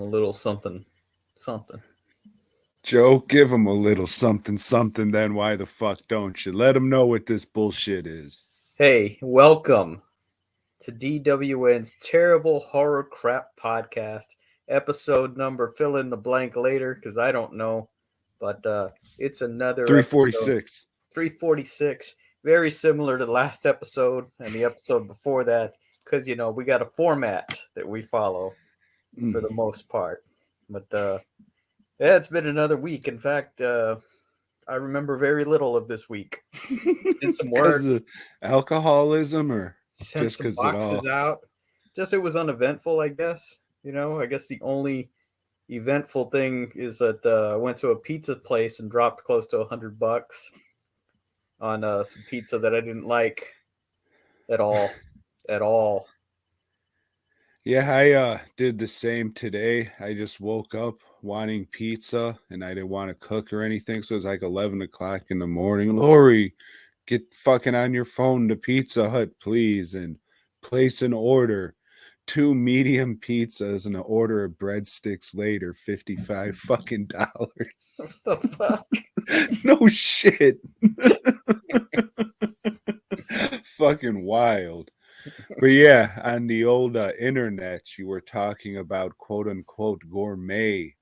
A little something, something. Joe, give him a little something, something, then why the fuck don't you? Let him know what this bullshit is. Hey, welcome to DWN's Terrible Horror Crap Podcast, episode number fill in the blank later because I don't know, but it's another episode 346. 346, very similar to the last episode and the episode before that because we got a format that we follow for the most part. But yeah, it's been another week. In fact, I remember very little of this week. Did some Because work, of alcoholism or sent just some because it boxes all? out. Just it was uneventful, I guess. I guess the only eventful thing is that I went to a pizza place and dropped close to $100 on some pizza that I didn't like at all, at all. Yeah, I did the same today. I just woke up wanting pizza and I didn't want to cook or anything. So it was like 11 o'clock in the morning. Lori, get fucking on your phone to Pizza Hut, please, and place an order. 2 medium pizzas and an order of breadsticks later, 55 fucking What dollars. the fuck? No shit. Fucking wild. But yeah, on the old internet, you were talking about quote unquote gourmet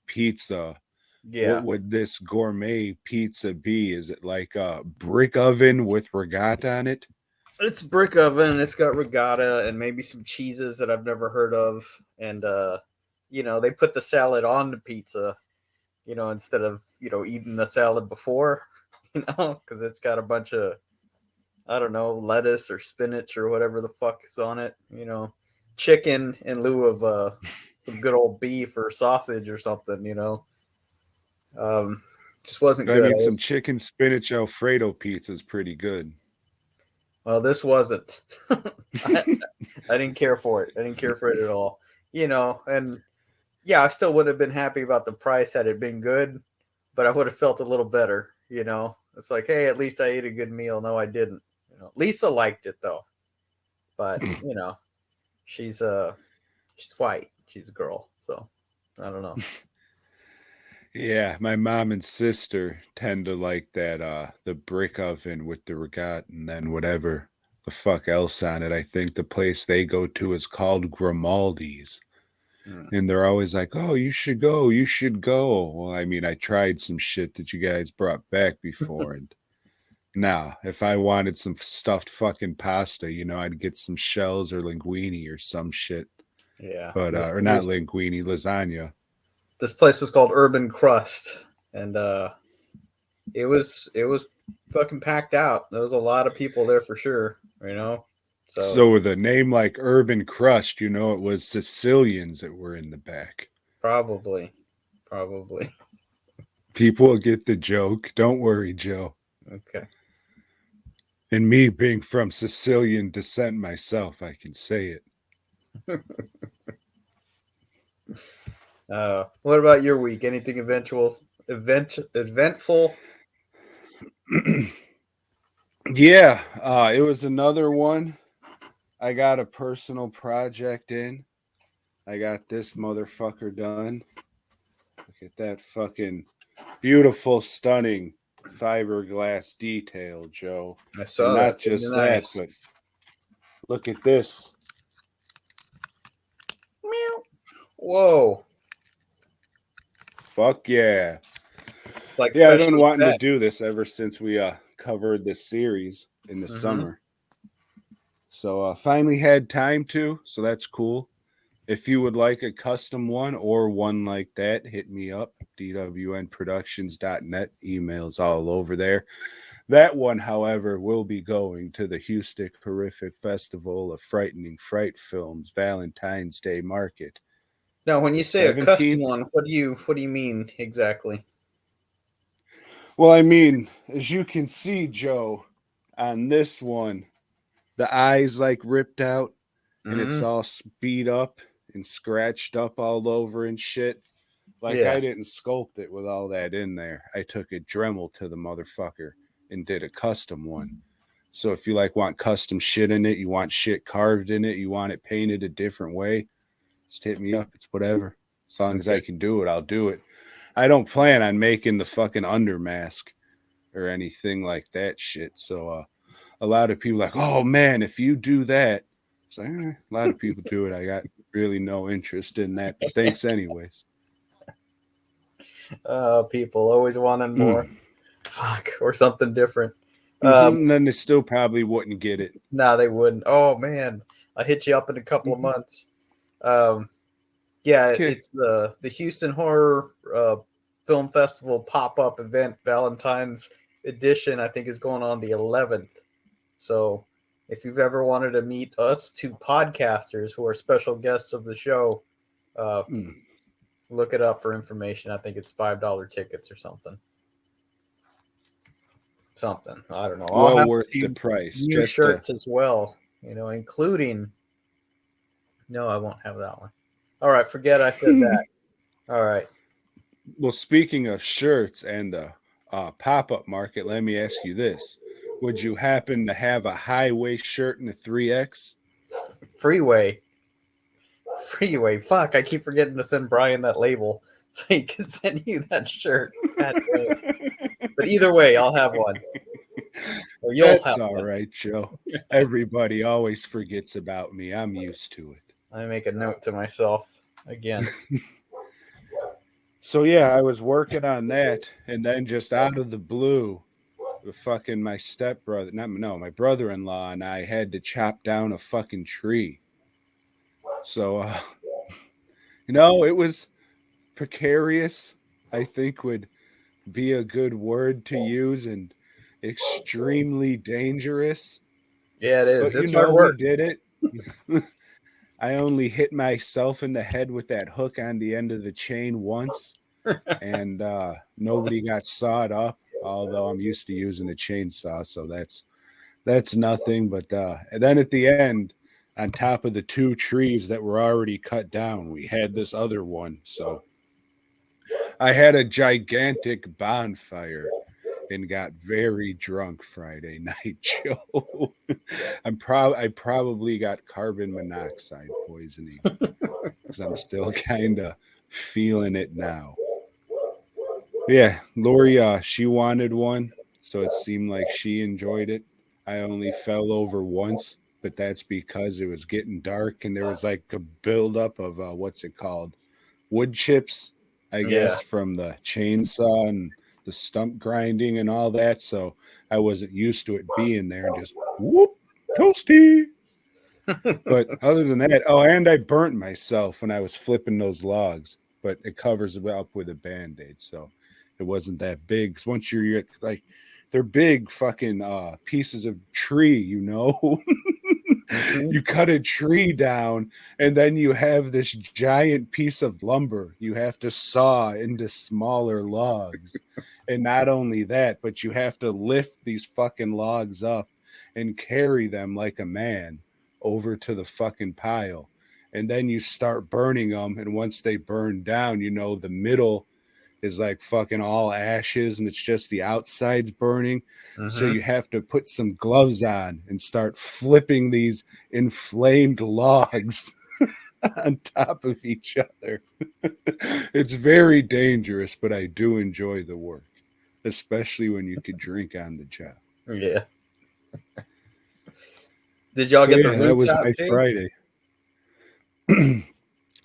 pizza. What Yeah, would this gourmet pizza be? Is it like a brick oven with regatta on it? it's brick oven. It's got regatta and maybe some cheeses that I've never heard of, and they put the salad on the pizza. Instead of eating the salad before, because it's got a bunch of I don't know, lettuce or spinach or whatever the fuck is on it. Chicken in lieu of some good old beef or sausage or something. Um, just wasn't I good. mean, some chicken spinach Alfredo pizza is pretty good. Well, this wasn't. I, I didn't care for it. I didn't care for it at all. And yeah, I still would have been happy about the price had it been good, but I would have felt a little better. It's like, hey, at least I ate a good meal. No, I didn't. Lisa liked it though, but she's white. She's a girl, so I don't know. Yeah, my mom and sister tend to like that the brick oven with the regatta and then whatever the fuck else on it. I think the place they go to is called Grimaldi's. Mm. And they're always like, "Oh, you should go. You should go." Well, I mean, I tried some shit that you guys brought back before, and nah, if I wanted some stuffed fucking pasta, I'd get some shells or linguine or some shit. Yeah, But this or not place linguine, lasagna. this place was called Urban Crust, and it was fucking packed out. There was a lot of people there for sure. So So with a name like Urban Crust, it was Sicilians that were in the back. probably, probably. People will get the joke. Don't worry, Joe. Okay. And me being from Sicilian descent myself, I can say it. What about your week? Anything eventful? Yeah, it was another one. I got a personal project in. I got this motherfucker done. Look at that fucking beautiful, stunning fiberglass detail, Joe. I And saw that. not Pretty just that, nice. but look at this. Meow. Whoa! Fuck yeah. It's like Yeah, I've special been wanting to do effects. this ever since we covered this series in the Mm-hmm. summer. So finally had time to, so that's cool. If you would like a custom one or one like that, hit me up. dwnproductions.net. Emails all over there. That one, however, will be going to the Houston Horrific Festival of Frightening Fright Films Valentine's Day Market. Now, when The you say a custom 17th. one, what do you mean exactly? Well, I mean, as you can see, Joe, on this one, the eyes like ripped out and it's Mm-hmm. all speed up and scratched up all over and shit. Like Yeah. I didn't sculpt it with all that in there. I took a Dremel to the motherfucker and did a custom one. So if you like want custom shit in it, you want shit carved in it, you want it painted a different way, just hit me up. It's whatever. As long as Okay. I can do it, I'll do it. I don't plan on making the fucking under mask or anything like that shit. So a lot of people are like, oh man, if you do that, it's like, a lot of people do it. I got really no interest in that, but thanks anyways. People always wanting more. Mm. Fuck, or something different. And then they still probably wouldn't get it. No, they wouldn't. Oh man, I hit you up in a couple of months. Um, yeah, Okay. it's the Houston Horror Film Festival pop up event, Valentine's edition. I think is going on the 11th. So, if you've ever wanted to meet us two podcasters who are special guests of the show, uh, look it up for information. I think it's $5 tickets or something. Something I don't know. I'll Well have a worth the few price. new Just shirts as well. Including. No, I won't have that one. All right, forget I said that. All right. well, speaking of shirts and the pop-up market, let me ask you this. Would you happen to have a high waist shirt in a 3X? Freeway. Freeway. Fuck, I keep forgetting to send Brian that label so he can send you that shirt. God damn. But either way, I'll have one. Or you'll That's have all one. right, Joe. Everybody always forgets about me. I'm used to it. I make a note to myself again. So yeah, I was working on that, and then just out of the blue, the fucking my stepbrother, not no, my brother-in-law and I had to chop down a fucking tree. So it was precarious. I think would be a good word to use, and extremely dangerous. Yeah, it is. But It's hard we work. did it. I only hit myself in the head with that hook on the end of the chain once, and nobody got sawed up. Although I'm used to using a chainsaw, so that's nothing. But and then at the end, on top of the two trees that were already cut down, we had this other one. So I had a gigantic bonfire and got very drunk Friday night, Joe. I probably got carbon monoxide poisoning because I'm still kind of feeling it now. Yeah, Lori, she wanted one, so it seemed like she enjoyed it. I only fell over once, but that's because it was getting dark and there was like a buildup of what's it called? Wood chips, I Yeah. guess, from the chainsaw and the stump grinding and all that. So I wasn't used to it being there and just whoop, toasty. But other than that, oh, and I burnt myself when I was flipping those logs, but it covers it up with a band aid. So it wasn't that big. Because once you're like, they're big fucking pieces of tree, Mm-hmm. You cut a tree down and then you have this giant piece of lumber you have to saw into smaller logs. And not only that, but you have to lift these fucking logs up and carry them like a man over to the fucking pile. And then you start burning them. And once they burn down, the middle is like fucking all ashes and it's just the outside's burning. So Mm-hmm. you have to put some gloves on and start flipping these inflamed logs on top of each other. It's very dangerous, but I do enjoy the work, especially when you could drink on the job. Yeah. Did y'all So get the yeah, that roots was out my too? Friday.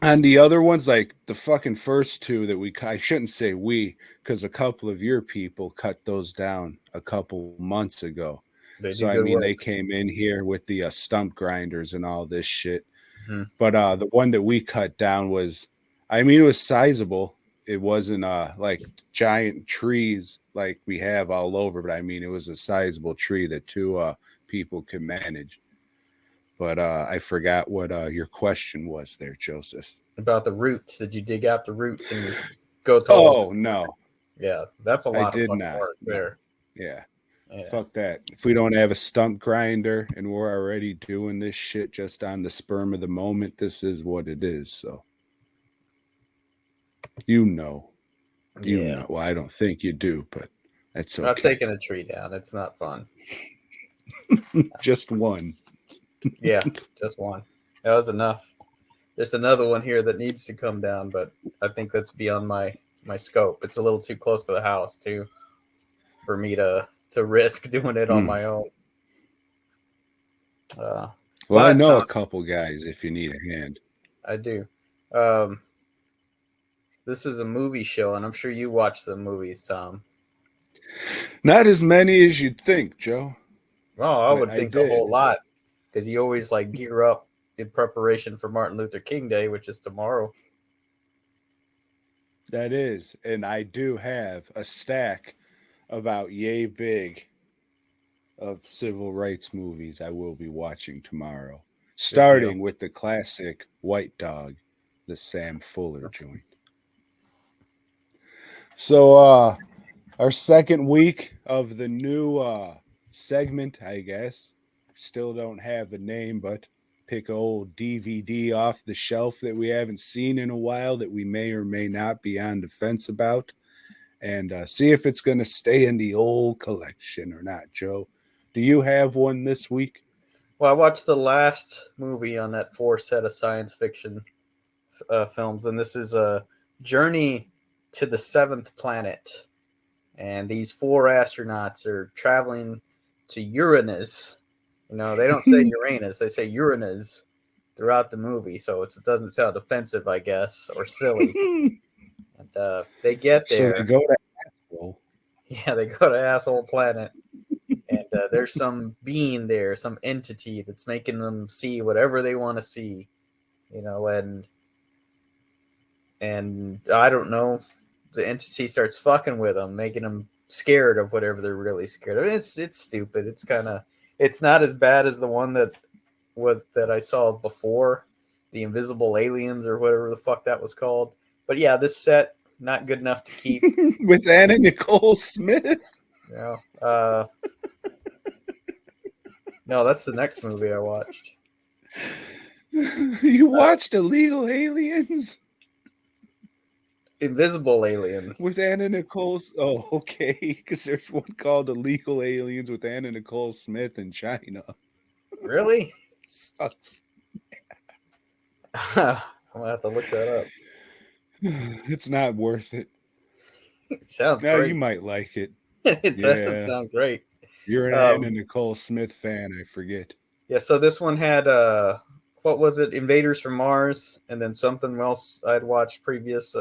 On the other ones, like the fucking first two that I shouldn't say we, because a couple of your people cut those down a couple months ago. They So, do I good mean, work. they came in here with the stump grinders and all this shit. Mm-hmm. But the one that we cut down was, I mean, it was sizable. It wasn't like giant trees like we have all over, but I mean, it was a sizable tree that two people could manage. But I forgot what your question was there, Joseph. About the roots. Did you dig out the roots and go to all the? Oh no, Yeah, that's a I lot of did fucking not. work No. there. Yeah. Yeah. Fuck that. If we don't have a stump grinder and we're already doing this shit just on the sperm of the moment, this is what it is. So you know. Yeah. Well, I don't think you do, but that's I've okay. taken a tree down. It's not fun. Just one. Yeah, just one. That was enough. there's another one here that needs to come down, but I think that's beyond my scope. It's a little too close to the house too for me to risk doing it on Mm. my own. Uh, Well, I but know Tom, a couple guys if you need a hand. I do. Um, this is a movie show, and I'm sure you watch the movies, Tom. Not as many as you'd think, Joe, Well, I but would I think a whole did. lot because you always like gear up in preparation for Martin Luther King Day, which is tomorrow. That is. And I do have a stack about yay big of civil rights movies I will be watching tomorrow, Good deal. starting with the classic White Dog, the Sam Fuller joint. So, our second week of the new segment, I guess. Still don't have a name, but pick a old DVD off the shelf that we haven't seen in a while that we may or may not be on the fence about, and see if it's going to stay in the old collection or not. Joe, do you have one this week? Well, I watched the last movie on that four set of science fiction films, and this is a Journey to the Seventh Planet. And these four astronauts are traveling to Uranus. You know, they don't say Uranus; they say Uranus throughout the movie, so it doesn't sound offensive, I guess, or silly. And they get So they there. go to Apple. Yeah, they go to asshole planet, and there's some being there, some entity that's making them see whatever they want to see. You know, and I don't know, the entity starts fucking with them, making them scared of whatever they're really scared of. It's stupid. It's kind of it's not as bad as the one that I saw before, the Invisible Aliens or whatever the fuck that was called. But yeah, this set not good enough to keep. With Anna Nicole Smith. You know, no, that's the next movie I watched. You watched Illegal Aliens Invisible Aliens. with Anna Nicole. Oh, okay. Because there's one called Illegal Aliens with Anna Nicole Smith in China. Really? Sucks. I'm gonna have to look that up. It's not worth it. It sounds Now you great. might like it. It does Yeah, sound great. you're an Anna Um, Nicole Smith fan. I forget. Yeah, so this one had what was it? Invaders from Mars, and then something else I'd watched previous.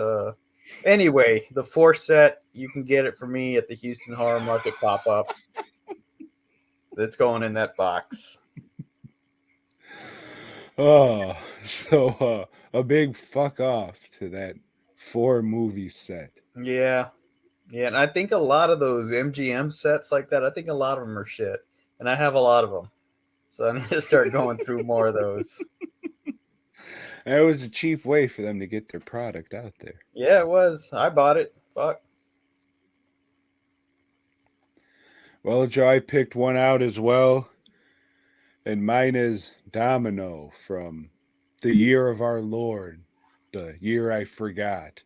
Anyway, the four set you can get it for me at the Houston Horror Market pop up. It's going in that box. Oh, so a big fuck off to that 4 movie set. Yeah, yeah, and I think a lot of those MGM sets like that. I think a lot of them are shit, and I have a lot of them. So I need to start going through more of those. And it was a cheap way for them to get their product out there. Yeah, it was. I bought it. Fuck. Well, Joe, I picked one out as well, and mine is Domino from the year of our Lord, the year I forgot.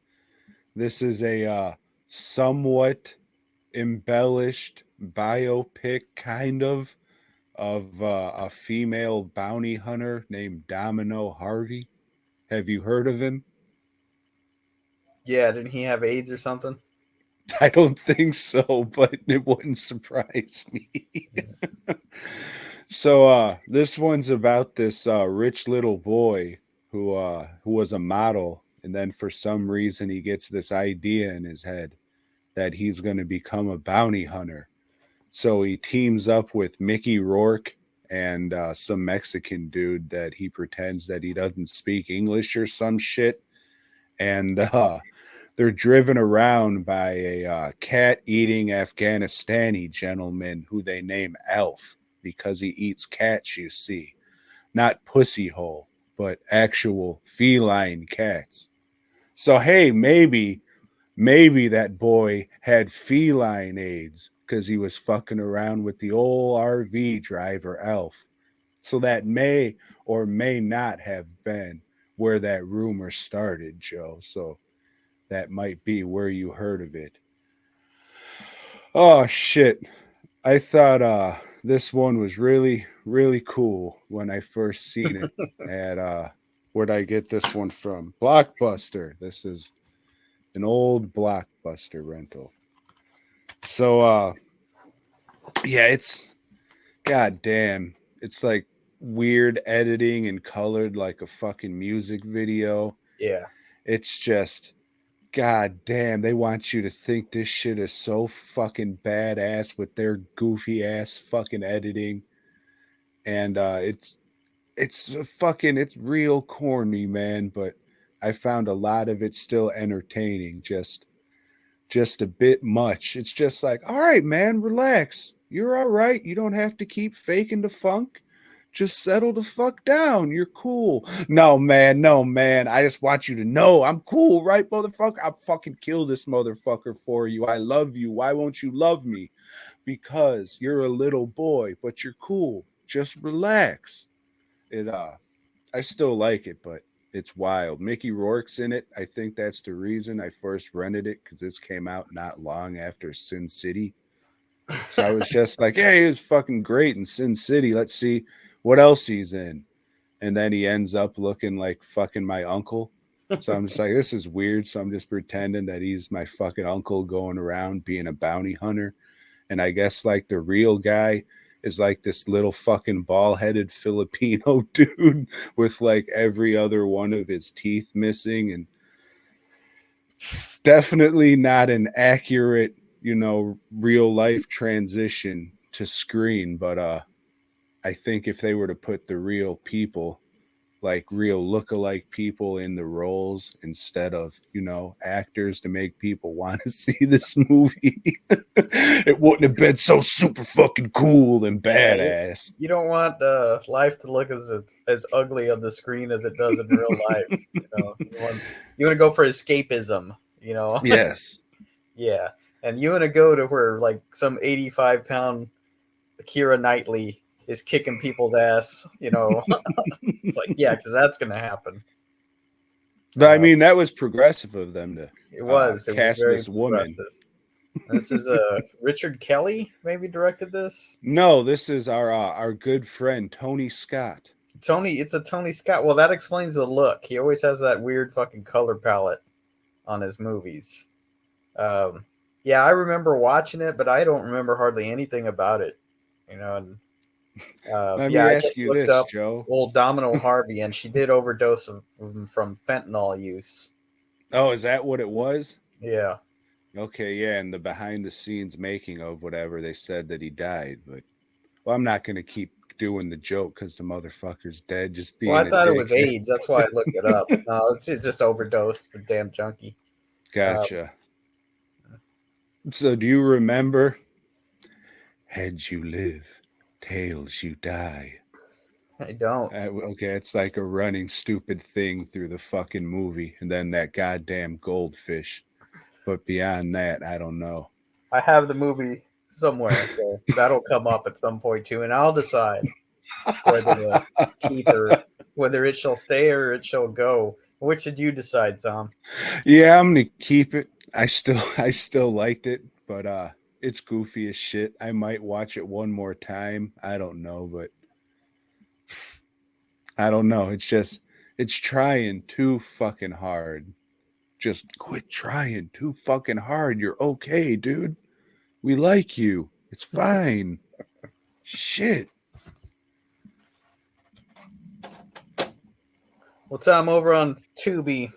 This is a somewhat embellished biopic, kind of a female bounty hunter named Domino Harvey. Have you heard of him? Yeah, didn't he have AIDS or something? I don't think so, but it wouldn't surprise me. So this one's about this rich little boy who was a model, and then for some reason he gets this idea in his head that he's going to become a bounty hunter. So he teams up with Mickey Rourke and some Mexican dude that he pretends that he doesn't speak English or some shit, and they're driven around by a cat-eating Afghanistani gentleman who they name Elf because he eats cats, you see. Not pussy hole, but actual feline cats. So hey, maybe that boy had feline AIDS because he was fucking around with the old RV driver Elf. So that may or may not have been where that rumor started, Joe. So that might be where you heard of it. Oh shit. I thought this one was really cool when I first seen it at Where'd I get this one from? Blockbuster. This is an old Blockbuster rental. So yeah, it's god damn. It's like weird editing and colored like a fucking music video. Yeah. It's just god damn, they want you to think this shit is so fucking badass with their goofy ass fucking editing. And it's real corny, man, but I found a lot of it still entertaining. Just a bit much. It's just like, all right, man, relax. You're all right. You don't have to keep faking the funk. Just settle the fuck down. You're cool. No, man. No, man. I just want you to know I'm cool, right, motherfucker? I'll fucking kill this motherfucker for you. I love you. Why won't you love me? Because you're a little boy, but you're cool. Just relax. It I still like it, but it's wild. Mickey Rourke's in it. I think that's the reason I first rented it, because this came out not long after Sin City. So I was just like, hey, he was fucking great in Sin City. Let's see what else he's in. And then he ends up looking like fucking my uncle. So I'm just like, this is weird. So I'm just pretending that he's my fucking uncle going around being a bounty hunter. And I guess like the real guy is like this little fucking ball-headed Filipino dude with like every other one of his teeth missing, and definitely not an accurate, real life transition to screen. But I think if they were to put the real people, like real look-alike people in the roles instead of, actors to make people want to see this movie, it wouldn't have been so super fucking cool and Yeah, badass. you don't want life to look as ugly on the screen as it does in real life. You want to go for escapism. Yes. Yeah, and you want to go to where like some 85-pound Keira Knightley is kicking people's ass. It's like, yeah, because that's gonna happen. But I mean, that was progressive of them to It was cast very this woman. progressive. This is Richard Kelly maybe directed this. No, this is our good friend Tony Scott. It's a Tony Scott. Well, that explains the look. He always has that weird fucking color palette on his movies. Um, yeah, I remember watching it, but I don't remember hardly anything about it. And Let yeah, me I ask just you looked this, up Joe. old Domino Harvey, and she did overdose from fentanyl use. Oh, is that what it was? Yeah. Okay, yeah, and the behind the scenes making of whatever, they said that he died, but well, I'm not gonna keep doing the joke because the motherfucker's dead, just Well, I being a thought it was dickhead. AIDS. That's why I looked it up. No, it's just overdosed for damn junkie. Gotcha. So do you remember heads you live, tails you die? I don't. Okay, it's like a running stupid thing through the fucking movie, and then that goddamn goldfish. But beyond that, I don't know. I have the movie somewhere, so that'll come up at some point too, and I'll decide whether to keep or whether it shall stay or it shall go. Which should you decide, Tom? Yeah, I'm gonna keep it. I still liked it, but it's goofy as shit. I might watch it one more time. I don't know, but I don't know. It's trying too fucking hard. Just quit trying too fucking hard. You're okay, dude. We like you. It's fine. Shit. Well, Tom, over on Tubi,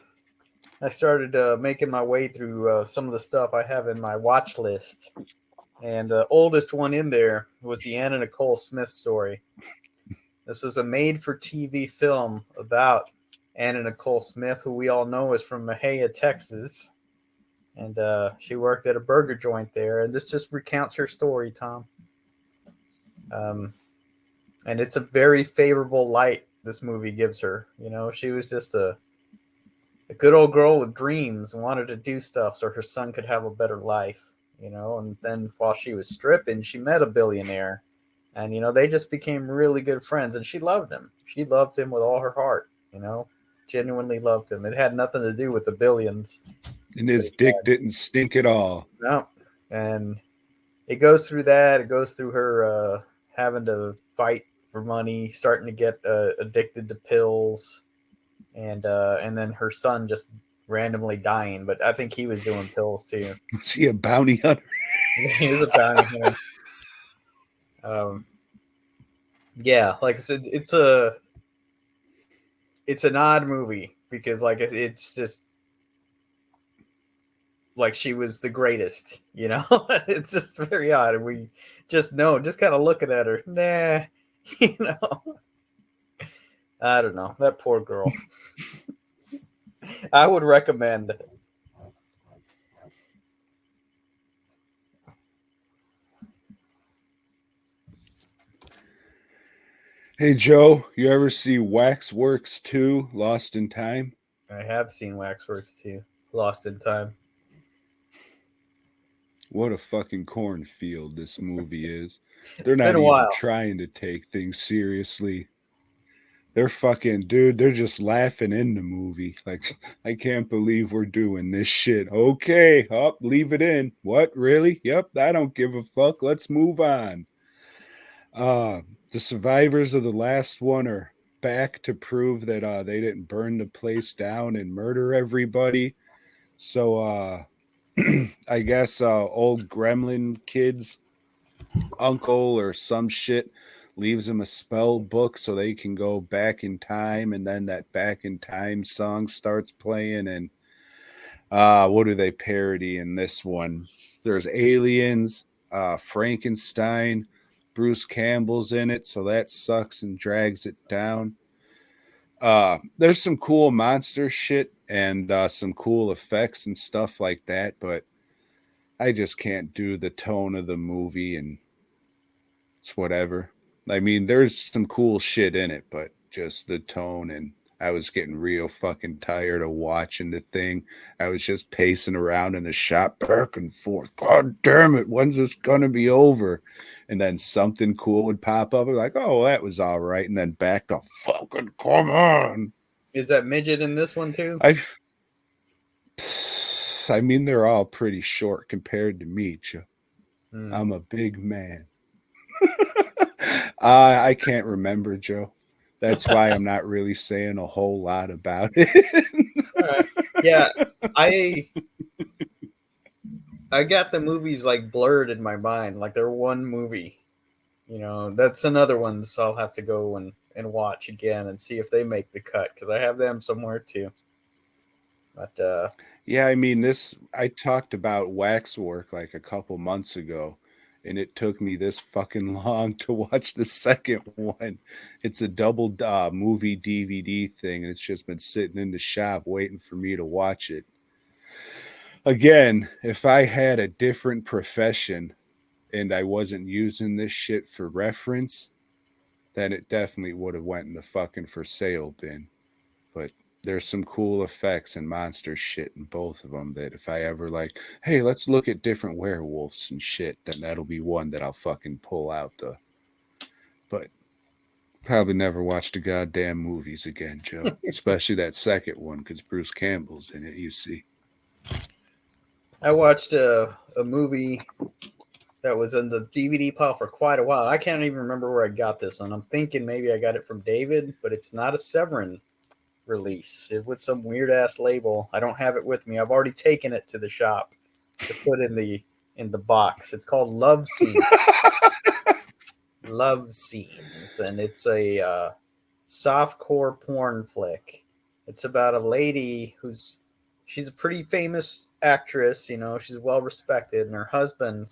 I started making my way through some of the stuff I have in my watch list, and the oldest one in there was the Anna Nicole Smith story. This was a made-for-TV film about Anna Nicole Smith, who we all know is from Mahia, Texas, and she worked at a burger joint there. And this just recounts her story, Tom. And it's a very favorable light this movie gives her. She was just a good old girl with dreams and wanted to do stuff so her son could have a better life. And then while she was stripping, she met a billionaire, and they just became really good friends, and she loved him. She loved him with all her heart. Genuinely loved him. It had nothing to do with the billions. And his dick didn't stink at all. No. And it goes through that. It goes through her having to fight for money, starting to get addicted to pills, and then her son just randomly dying. But I think he was doing pills too. Was he a bounty hunter? He was a bounty hunter. Um, yeah, like I said, it's an odd movie because like it's just like she was the greatest, you know. It's just very odd, and we just know, just kind of looking at her, nah, you know. I don't know, that poor girl. I would recommend. Hey Joe, you ever see Waxworks 2 Lost in Time? I have seen Waxworks too, Lost in Time. What a fucking cornfield this movie is. They're It's been not a even while. trying to take things seriously. They're fucking, dude, they're just laughing in the movie. Like, I can't believe we're doing this shit. Okay, up, leave it in. What, really? Yep, I don't give a fuck. Let's move on. Uh, the survivors of the last one are back to prove that they didn't burn the place down and murder everybody. So I guess old gremlin kids uncle or some shit leaves them a spell book so they can go back in time, and then that back in time song starts playing. And what do they parody in this one? There's aliens, Frankenstein, Bruce Campbell's in it, so that sucks and drags it down. There's some cool monster shit and some cool effects and stuff like that, but I just can't do the tone of the movie, and it's whatever. I mean, there's some cool shit in it, but just the tone, and I was getting real fucking tired of watching the thing. I was just pacing around in the shop back and forth. God damn it, when's this gonna be over? And then something cool would pop up. I'm like, oh, well, that was all right. And then back to fucking come on. Is that midget in this one too? I I mean, they're all pretty short compared to me, Joe. Hmm. I'm a big man. I can't remember, Joe. That's why I'm not really saying a whole lot about it. All right. Yeah, I I got the movies like blurred in my mind, like they're one movie. You know, that's another one. So I'll have to go and watch again and see if they make the cut because I have them somewhere too. But Yeah, I mean, this, I talked about Waxwork like a couple months ago, and it took me this fucking long to watch the second one. It's a double movie DVD thing, and it's just been sitting in the shop waiting for me to watch it. Again, if I had a different profession and I wasn't using this shit for reference, then it definitely would have went in the fucking for sale bin. But there's some cool effects and monster shit in both of them that if I ever like, hey, let's look at different werewolves and shit, then that'll be one that I'll fucking pull out the. But probably never watch the goddamn movies again, Joe. Especially that second one because Bruce Campbell's in it. You see. I watched a movie that was in the DVD pile for quite a while. I can't even remember where I got this one. I'm thinking maybe I got it from David, but it's not a Severin release. It was some weird ass label. I don't have it with me. I've already taken it to the shop to put in the box. It's called Love Scene. Love Scenes, and it's a softcore porn flick. It's about a lady who's she's a pretty famous actress. You know, she's well respected, and her husband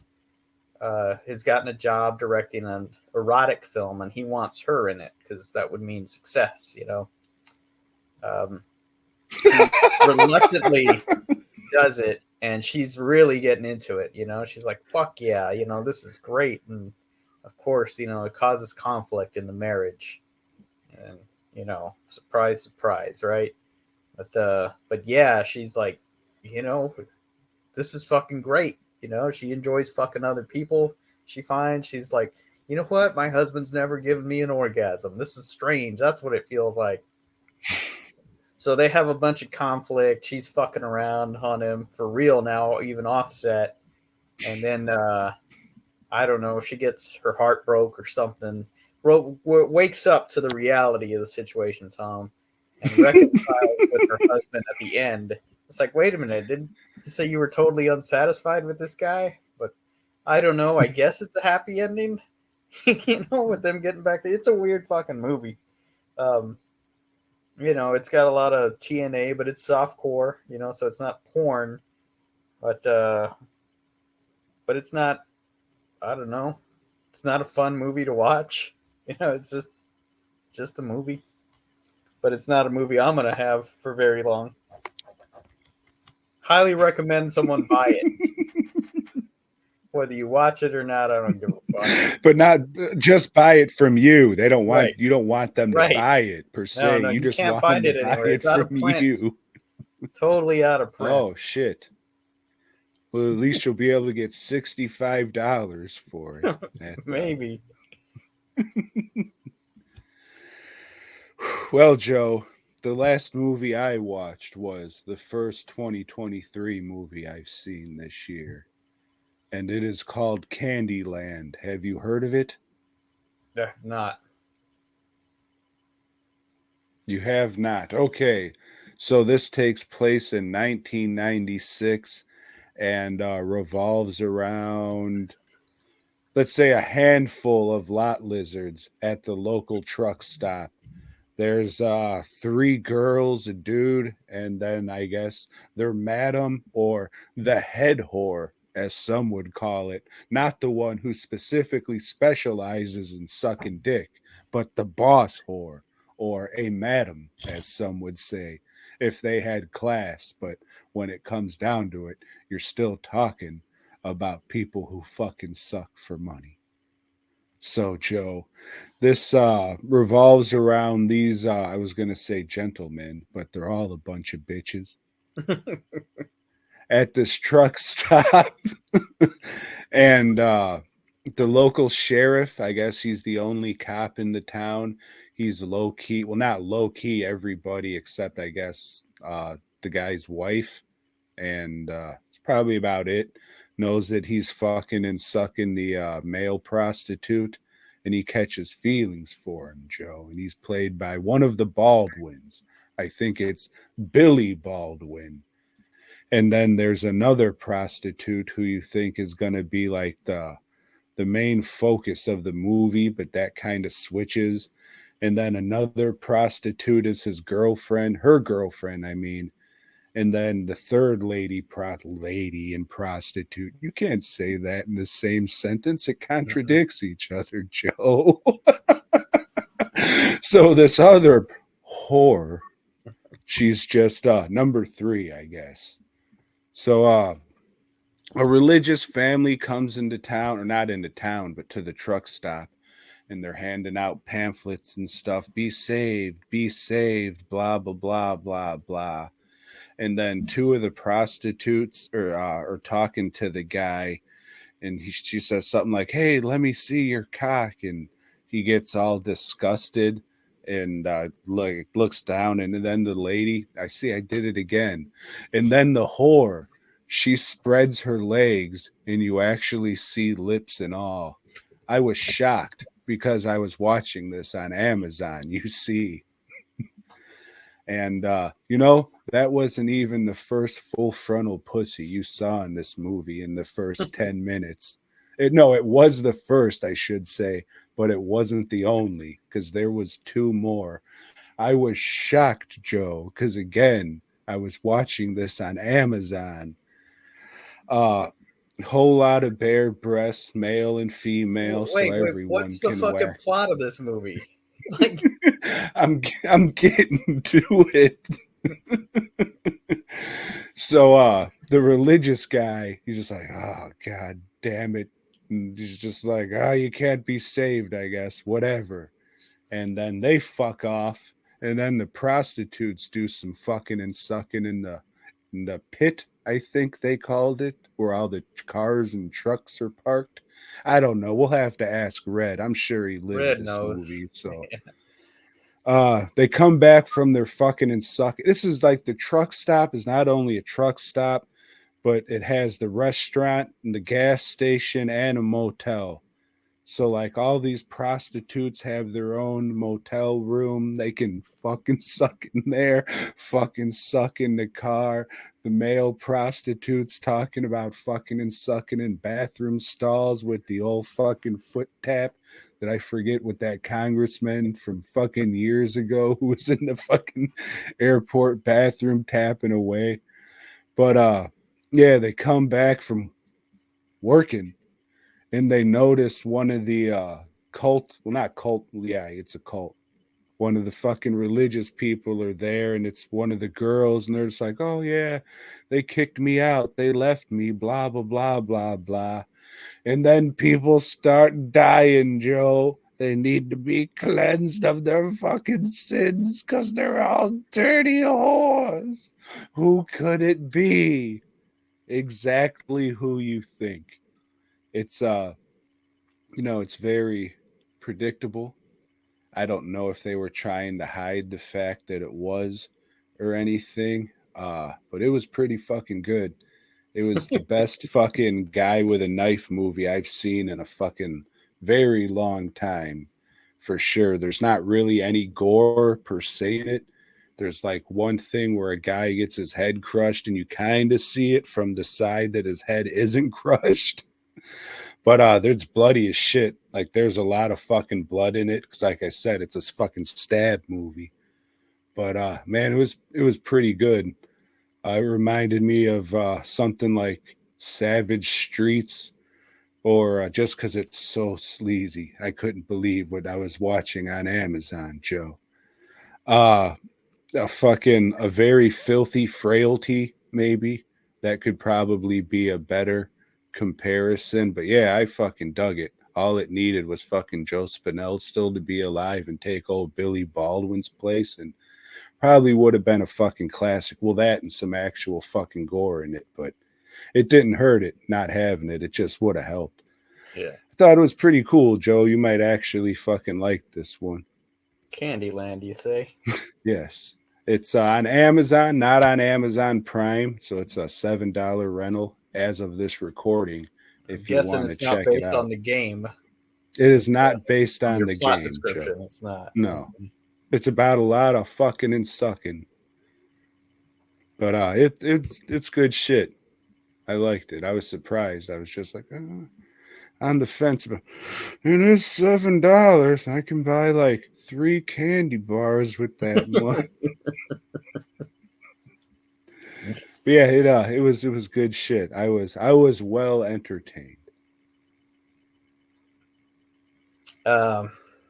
has gotten a job directing an erotic film, and he wants her in it because that would mean success. You know, she reluctantly does it, and she's really getting into it. You know, she's like, "Fuck yeah!" You know, this is great, and of course, you know, it causes conflict in the marriage, and you know, surprise, surprise, right? But yeah, she's like, you know, this is fucking great. You know, she enjoys fucking other people. She finds she's like, you know what? My husband's never given me an orgasm. This is strange. That's what it feels like. So they have a bunch of conflict. She's fucking around on him for real now, even offset. And then I don't know, she gets her heart broke or something. Wakes up to the reality of the situation, Tom, and reconciles with her husband at the end. It's like, wait a minute, didn't you say you were totally unsatisfied with this guy? But I don't know. I guess it's a happy ending. With them getting back to it's a weird fucking movie. Um, it's got a lot of TNA, but it's soft core. So it's not porn, but it's not. I don't know. It's not a fun movie to watch. It's just a movie, but it's not a movie I'm gonna have for very long. Highly recommend someone buy it. Whether you watch it or not, I don't give a fuck. But not just buy it from you. They don't want Right, you don't want them to right. buy it per No, se. no, You you just can't want them find to it buy anywhere. it It's out from of print. you. Totally out of print. Oh shit. Well, at least you'll be able to get $65 for it. Maybe. Well, Joe, the last movie I watched was the first 2023 movie I've seen this year, and it is called Candyland. Have you heard of it? Not. You have not. Okay. So this takes place in 1996 and revolves around, let's say, a handful of lot lizards at the local truck stop. There's three girls, a dude, and then I guess they're madam or the head whore, as some would call it. Not the one who specifically specializes in sucking dick, but the boss whore, or a madam, as some would say, if they had class. But when it comes down to it, you're still talking about people who fucking suck for money. So, Joe, this revolves around these, I was going to say gentlemen, but they're all a bunch of bitches at this truck stop. And the local sheriff, I guess he's the only cop in the town. He's low key, well, not low key, everybody except, I guess, the guy's wife. And it's probably about it. Knows that he's fucking and sucking the male prostitute, and he catches feelings for him, Joe. And he's played by one of the Baldwins. I think it's Billy Baldwin. And then there's another prostitute who you think is going to be like the main focus of the movie, but that kind of switches. And then another prostitute is his girlfriend, her girlfriend, I mean. And then the third lady and prostitute. You can't say that in the same sentence. It contradicts each other, Joe. So this other whore, she's just number three, I guess. So a religious family comes into town, or not into town, but to the truck stop, and they're handing out pamphlets and stuff. Be saved, blah blah blah blah blah. And then two of the prostitutes are talking to the guy, and she says something like, "Hey, let me see your cock," and he gets all disgusted and looks down, and then the lady, I did it again, and then the whore, she spreads her legs, and you actually see lips and all. I was shocked because I was watching this on Amazon. You see. And that wasn't even the first full frontal pussy you saw in this movie in the first 10 minutes. No, it was the first, I should say, but it wasn't the only, because there was two more. I was shocked, Joe, because again, I was watching this on Amazon. Whole lot of bare breasts, male and female, so Wait. everyone What's the can fucking whack. plot of this movie? Like, I'm getting to it. So the religious guy, he's just like, oh god damn it. And he's just like, you can't be saved, I guess, whatever. And then they fuck off, and then the prostitutes do some fucking and sucking in the pit, I think they called it, where all the cars and trucks are parked. I don't know. We'll have to ask Red. I'm sure he lived Red this knows. movie, so they come back from their fucking and suck. This is like the truck stop is not only a truck stop, but it has the restaurant and the gas station and a motel. So like all these prostitutes have their own motel room. They can fucking suck in there, fucking suck in the car. The male prostitutes talking about fucking and sucking in bathroom stalls with the old fucking foot tap that I forget what that congressman from fucking years ago who was in the fucking airport bathroom tapping away. But yeah, they come back from working and they notice one of the cult, well, not cult, yeah, it's a cult. One of the fucking religious people are there, and it's one of the girls, and they're just like, oh, yeah, they kicked me out. They left me, blah, blah, blah, blah, blah. And then people start dying, Joe. They need to be cleansed of their fucking sins because they're all dirty whores. Who could it be? Exactly who you think. It's it's very predictable. I don't know if they were trying to hide the fact that it was or anything. But it was pretty fucking good. It was the best fucking guy with a knife movie I've seen in a fucking very long time, for sure. There's not really any gore per se in it. There's like one thing where a guy gets his head crushed and you kind of see it from the side that his head isn't crushed. But there's bloody as shit. Like there's a lot of fucking blood in it because, like I said, it's a fucking stab movie. But man, it was pretty good. It reminded me of something like Savage Streets, or just because it's so sleazy, I couldn't believe what I was watching on Amazon, Joe. Uh, a very filthy frailty, maybe that could probably be a better comparison. But yeah, I fucking dug it. All it needed was fucking Joe Spinell still to be alive and take old Billy Baldwin's place, and probably would have been a fucking classic. Well, that and some actual fucking gore in it, but it didn't hurt it not having it. It just would have helped. Yeah. I thought it was pretty cool, Joe. You might actually fucking like this one. Candyland, you say? Yes. It's on Amazon, not on Amazon Prime. So it's a $7 rental as of this recording I'm if you guessing want to it's not check it based on out. the game. It is not based From on your the plot game, Joe. description, it's not. No. It's about a lot of fucking and sucking. But it's good shit. I liked it. I was surprised. I was just like on the fence, but it is $7. I can buy like 3 candy bars with that money. But yeah, it was good shit. I was well entertained.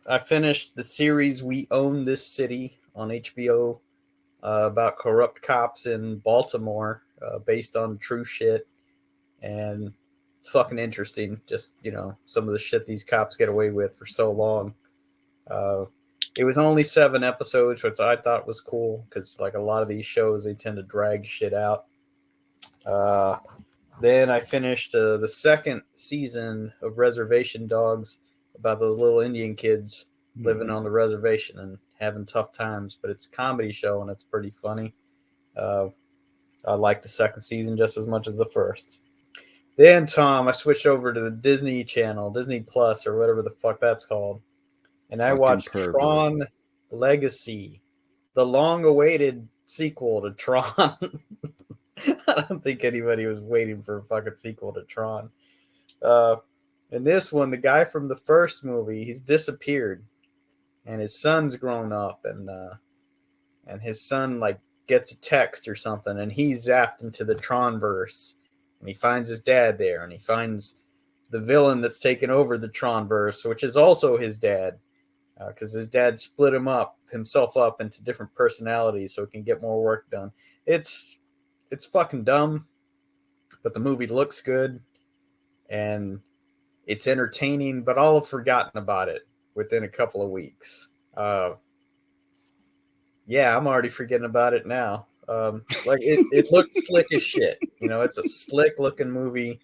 I finished the series "We Own This City" on HBO, about corrupt cops in Baltimore, based on true shit, and it's fucking interesting. Just some of the shit these cops get away with for so long. Uh, it was only 7 episodes, which I thought was cool because like a lot of these shows, they tend to drag shit out. Uh, then I finished the second season of Reservation Dogs, about those little Indian kids living on the reservation and having tough times. But it's a comedy show and it's pretty funny. Uh, I like the second season just as much as the first. Then, Tom, I switched over to the Disney Channel, Disney Plus, or whatever the fuck that's called. And I Fucking watched pervert. Tron Legacy, the long awaited sequel to Tron. I don't think anybody was waiting for a fucking sequel to Tron. Uh, in this one, the guy from the first movie, he's disappeared, and his son's grown up, and his son like gets a text or something, and he's zapped into the Tron verse, and he finds his dad there, and he finds the villain that's taken over the Tron verse, which is also his dad, because his dad split himself up into different personalities so he can get more work done. It's fucking dumb, but the movie looks good and it's entertaining, but I'll have forgotten about it within a couple of weeks. Yeah, I'm already forgetting about it now. Like it looked slick as shit. It's a slick looking movie,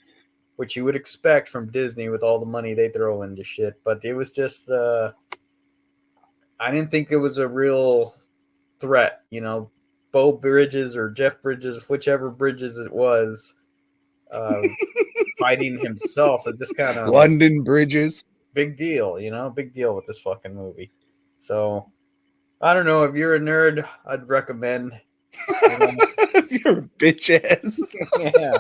which you would expect from Disney with all the money they throw into shit. But it was just, I didn't think it was a real threat. Bo Bridges or Jeff Bridges, whichever Bridges it was, uh, fighting himself. It just kind of London Bridges. big deal, big deal with this fucking movie. So I don't know if you're a nerd, I'd recommend, you know, You're a bitch ass. yeah.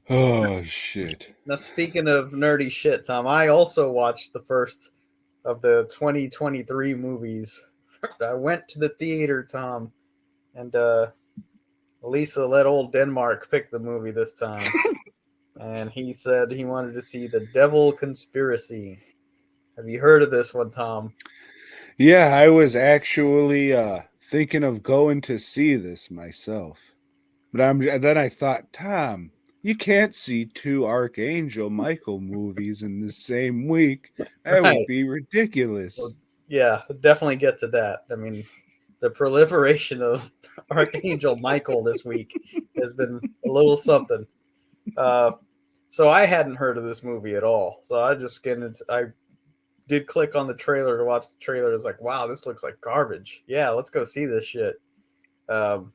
Oh shit. Now speaking of nerdy shit, Tom, I also watched the first of the 2023 movies. I went to the theater, Tom, and Lisa let old Denmark pick the movie this time, and he said he wanted to see The Devil Conspiracy. Have you heard of this one, Tom? Yeah, I was actually thinking of going to see this myself. But then I thought, Tom, you can't see two Archangel Michael movies in the same week. That would Right. be ridiculous. Well, yeah, definitely get to that. I mean, the proliferation of Archangel Michael this week has been a little something. Uh, so I hadn't heard of this movie at all. So I did click on the trailer to watch the trailer. It's like, wow, this looks like garbage. Yeah, let's go see this shit. Um,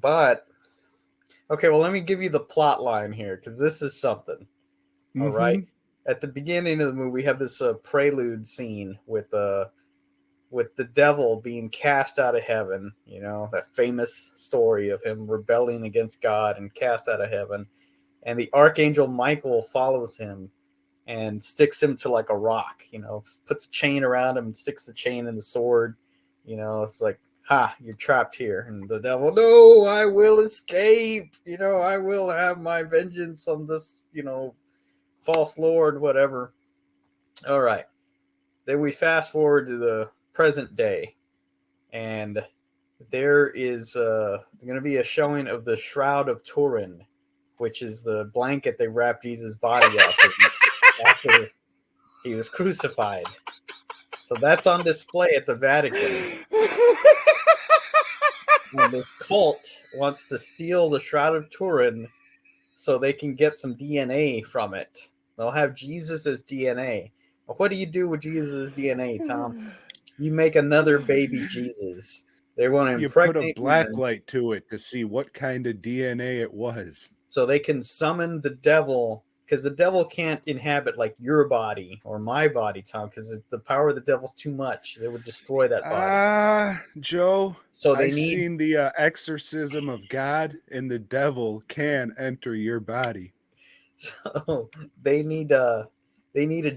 but okay, well, let me give you the plot line here because this is something. All right. Mm-hmm. At the beginning of the movie, we have this prelude scene with the devil being cast out of heaven. You know that famous story of him rebelling against God and cast out of heaven, and the archangel Michael follows him and sticks him to like a rock. Puts a chain around him, and sticks the chain in the sword. It's like, ha, you're trapped here. And the devil, no, I will escape. I will have my vengeance on this, false lord, whatever. All right. Then we fast forward to the present day, and there is going to be a showing of the Shroud of Turin, which is the blanket they wrap Jesus' body up in after he was crucified. So that's on display at the Vatican. And this cult wants to steal the Shroud of Turin so they can get some DNA from it. They'll have Jesus' DNA. Well, what do you do with Jesus' DNA, Tom? You make another baby Jesus. They want to You put a impregnate black women light to it to see what kind of DNA it was. so they can summon the devil, because the devil can't inhabit like your body or my body, Tom, because the power of the devil's too much. They would destroy that body. Joe, So I they need seen the exorcism of God, and the devil can enter your body. so they need a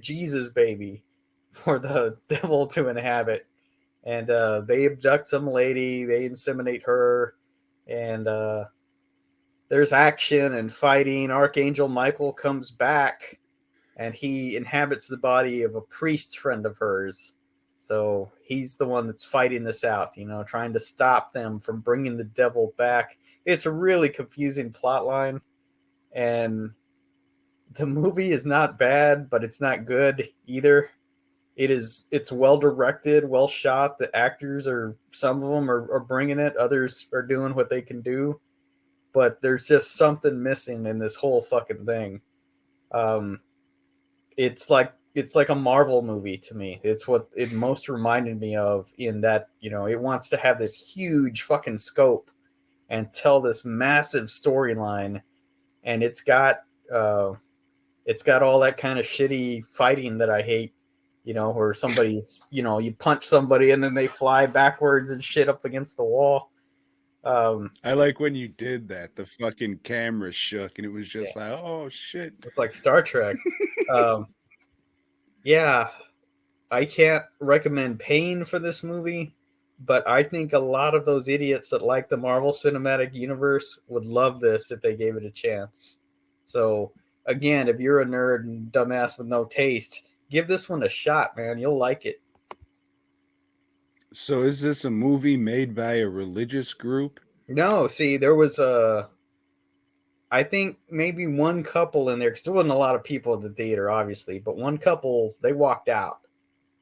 Jesus baby for the devil to inhabit. And they abduct some lady, they inseminate her, and there's action and fighting. Archangel Michael comes back and he inhabits the body of a priest friend of hers. So he's the one that's fighting this out, trying to stop them from bringing the devil back. It's a really confusing plot line, and the movie is not bad, but it's not good either. It's well directed, well shot. The actors are some of them are bringing it, others are doing what they can do, but there's just something missing in this whole fucking thing. Um, it's like a Marvel movie to me. It's what it most reminded me of in that, it wants to have this huge fucking scope and tell this massive storyline, and uh it's got all that kind of shitty fighting that I hate, where somebody's, you punch somebody and then they fly backwards and shit up against the wall. I like when you did that. The fucking camera shook, and it was Yeah, just like, oh shit. it's like Star Trek. Um, yeah, I can't recommend paying for this movie, but I think a lot of those idiots that like the Marvel Cinematic Universe would love this if they gave it a chance. So, again, if you're a nerd and dumbass with no taste, give this one a shot, man. You'll like it. So is this a movie made by a religious group? No, see, there was I think maybe one couple in there, because there wasn't a lot of people at the theater, obviously, but one couple, they walked out.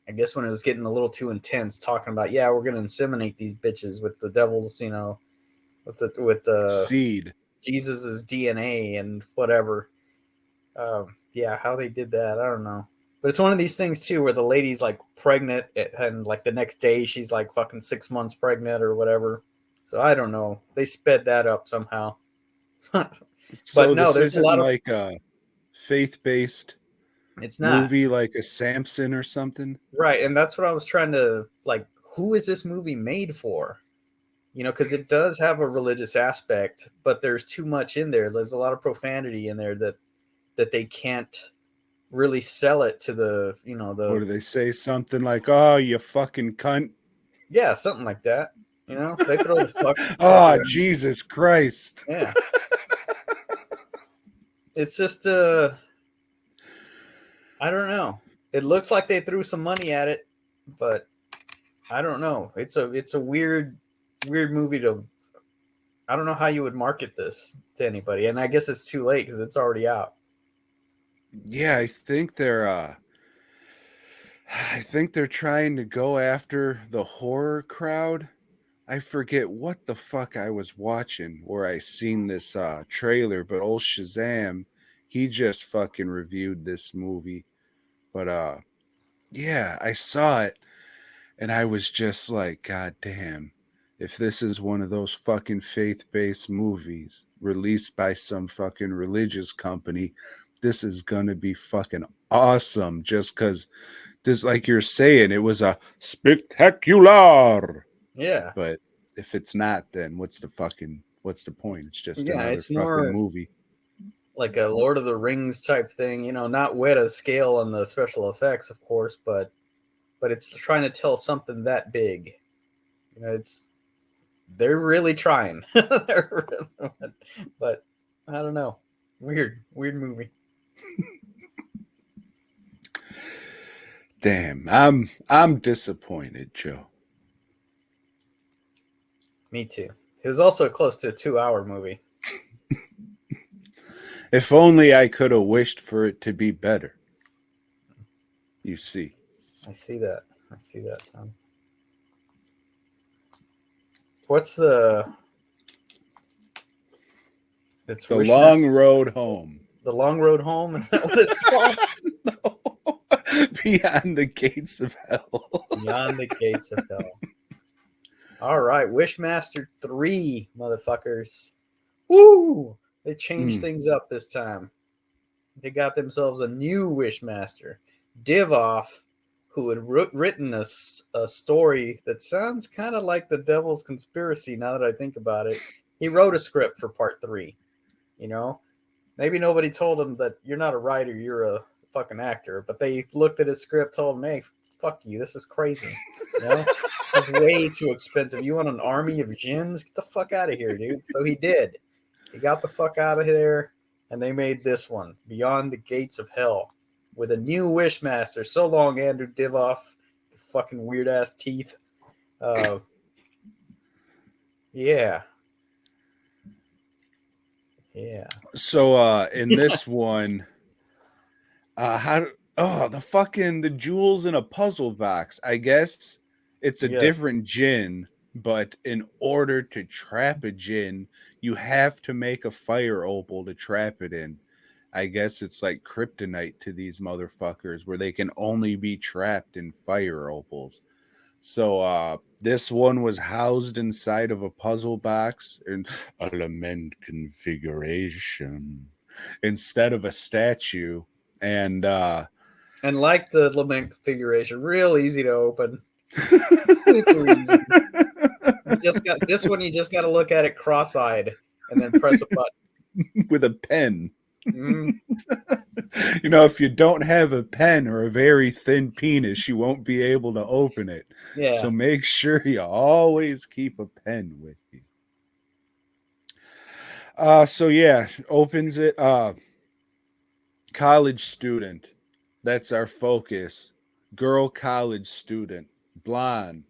I guess when it was getting a little too intense, talking about, yeah, we're gonna inseminate these bitches with the devil's, with the Seed. Jesus's DNA and whatever. Yeah, how they did that, I don't know. But it's one of these things too, where the lady's like pregnant, and like the next day she's like fucking 6 months pregnant or whatever. So I don't know. They sped that up somehow. But So no, this there's a isn't lot of. like a faith-based It's not. movie like a Samson or something. Right, and that's what I was trying to like. Who is this movie made for? Because it does have a religious aspect, but there's too much in there. There's a lot of profanity in there that they can't really sell it to the What the do they say? Something like, "Oh, you fucking cunt." yeah, something like that. They throw the fuck Oh, around. Jesus Christ. Yeah, it's just I don't know. It looks like they threw some money at it, but I don't know. It's a weird movie to. I don't know how you would market this to anybody, and I guess it's too late because it's already out. Yeah, I think they're trying to go after the horror crowd. I forget what the fuck I was watching where I seen this trailer, but old Shazam, he just fucking reviewed this movie. But yeah, I saw it and I was just like, God damn, if this is one of those fucking faith-based movies released by some fucking religious company, this is gonna be fucking awesome just because this, like you're saying, it was a spectacular. Yeah, But if it's not, then what's the point? It's just yeah. another It's fucking more movie. like a Lord of the Rings type thing. Not wet a scale on the special effects, of course, but it's trying to tell something that big. It's they're really trying. But I don't know. Weird movie. Damn, I'm disappointed, Joe. Me too. It was also close to a 2-hour movie. If only I could have wished for it to be better. You see. I see that. I see that, Tom. What's the? It's The long Wishmaster. road home. The Long Road Home. Is that what it's called? No. Beyond the gates of hell. Beyond the Gates of Hell. All right, Wishmaster 3, motherfuckers. Woo! They changed Mm. things up this time. They got themselves a new Wishmaster, Divoff, who had written a story that sounds kind of like the Devil's Conspiracy. Now that I think about it, he wrote a script for Part 3. You know, maybe nobody told him that you're not a writer, you're a fucking actor. But they looked at his script, told him, "Hey, fuck you, this is crazy. This is way too expensive. You want an army of djinns? Get the fuck out of here, dude." So he did. He got the fuck out of there, and they made this one, Beyond the Gates of Hell, with a new Wishmaster. So long, Andrew Divoff. Fucking weird ass teeth. Uh, yeah, yeah, So in this one, how the jewels in a puzzle box. I guess it's a yes, different gin, but in order to trap a gin, you have to make a fire opal to trap it in. I guess it's like kryptonite to these motherfuckers where they can only be trapped in fire opals. So this one was housed inside of a puzzle box in a lament configuration instead of a statue. And and like the lament configuration, real easy to open, super easy. You just got this one. You just got to look at it cross-eyed and then press a button. with a pen. Mm, If you don't have a pen or a very thin penis, you won't be able to open it. So yeah, make sure you always keep a pen with you. So yeah, opens it. College student. That's our focus. Girl college student. Blonde.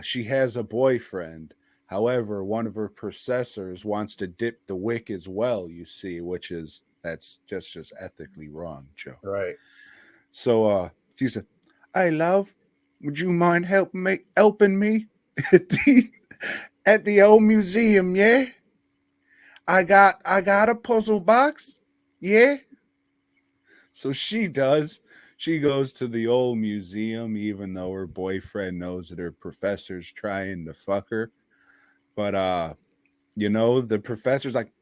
She has a boyfriend. However, one of her processors wants to dip the wick as well, you see, that's just ethically wrong, Joe. right. So she said, "Hey love, would you mind helping me at the old museum, yeah? I got a puzzle box. Yeah." So she does. She goes to the old museum, even though her boyfriend knows that her professor's trying to fuck her. But the professor's like,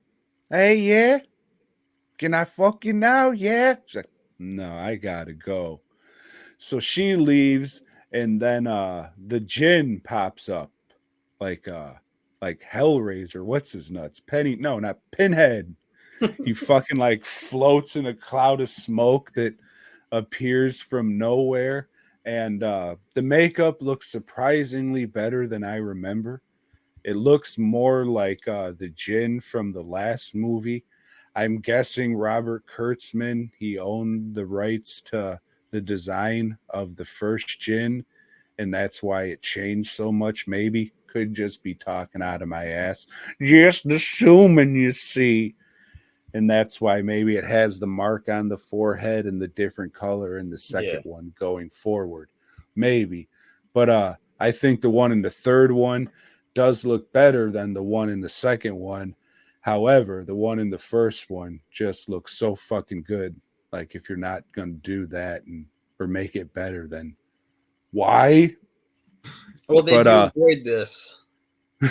Hey, yeah, can I fuck you now? Yeah. She's like, no, I gotta go. So she leaves, and then the djinn pops up like uh like Hellraiser. What's his nuts? Penny? No, not Pinhead. He fucking like floats in a cloud of smoke that appears from nowhere, and the makeup looks surprisingly better than I remember. It looks more like the Jinn from the last movie. I'm guessing Robert Kurtzman, he owned the rights to the design of the first Jinn, and that's why it changed so much. Maybe could just be talking out of my ass. Just assuming, you see. And that's why maybe it has the mark on the forehead and the different color in the Yeah. second one going forward. Maybe. But I think the one in the third one does look better than the one in the second one. However, the one in the first one just looks so fucking good. Like if you're not gonna do that and or make it better, then why? Well, they But do avoid this